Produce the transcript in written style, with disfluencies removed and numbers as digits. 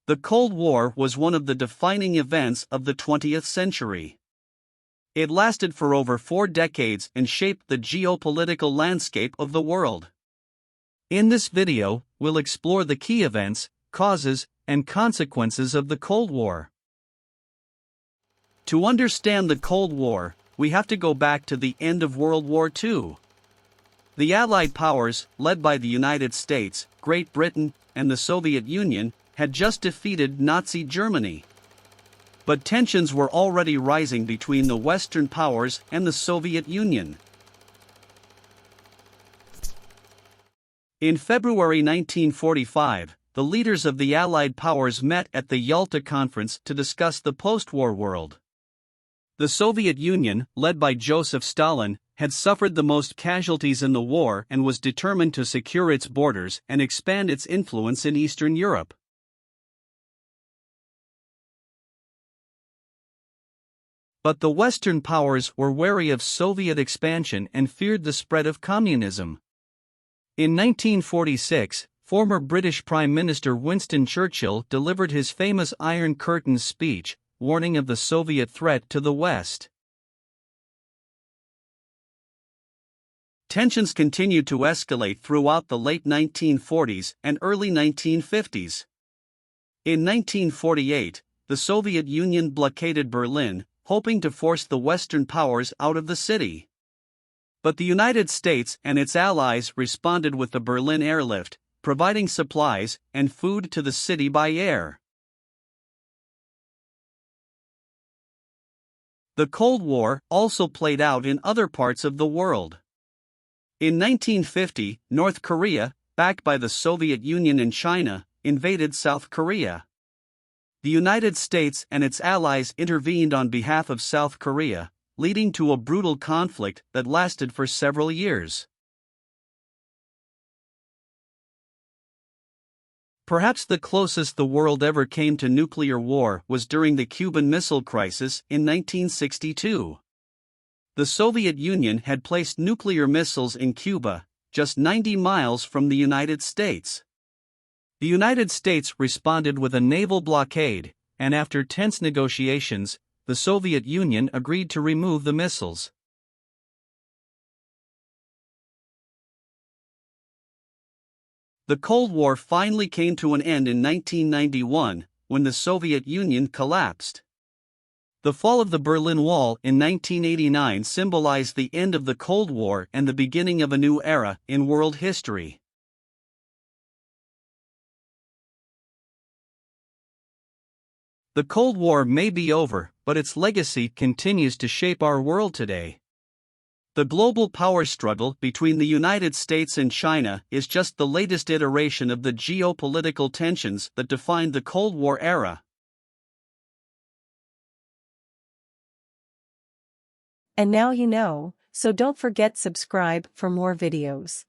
The Cold War was one of the defining events of the 20th century. It lasted for over 4 decades and shaped the geopolitical landscape of the world. In this video, we'll explore the key events, causes, and consequences of the Cold War. To understand the Cold War, we have to go back to the end of World War II. The Allied powers, led by the United States, Great Britain, and the Soviet Union, had just defeated Nazi Germany. But tensions were already rising between the Western powers and the Soviet Union. In February 1945, the leaders of the Allied powers met at the Yalta Conference to discuss the post-war world. The Soviet Union, led by Joseph Stalin, had suffered the most casualties in the war and was determined to secure its borders and expand its influence in Eastern Europe. But the Western powers were wary of Soviet expansion and feared the spread of communism. In 1946, former British Prime Minister Winston Churchill delivered his famous Iron Curtain speech, warning of the Soviet threat to the West. Tensions continued to escalate throughout the late 1940s and early 1950s. In 1948, the Soviet Union blockaded Berlin, hoping to force the Western powers out of the city. But the United States and its allies responded with the Berlin airlift, providing supplies and food to the city by air. The Cold War also played out in other parts of the world. In 1950, North Korea, backed by the Soviet Union and China, invaded South Korea. The United States and its allies intervened on behalf of South Korea, leading to a brutal conflict that lasted for several years. Perhaps the closest the world ever came to nuclear war was during the Cuban Missile Crisis in 1962. The Soviet Union had placed nuclear missiles in Cuba, just 90 miles from the United States. The United States responded with a naval blockade, and after tense negotiations, the Soviet Union agreed to remove the missiles. The Cold War finally came to an end in 1991, when the Soviet Union collapsed. The fall of the Berlin Wall in 1989 symbolized the end of the Cold War and the beginning of a new era in world history. The Cold War may be over, but its legacy continues to shape our world today. The global power struggle between the United States and China is just the latest iteration of the geopolitical tensions that defined the Cold War era. And now you know, so don't forget subscribe for more videos.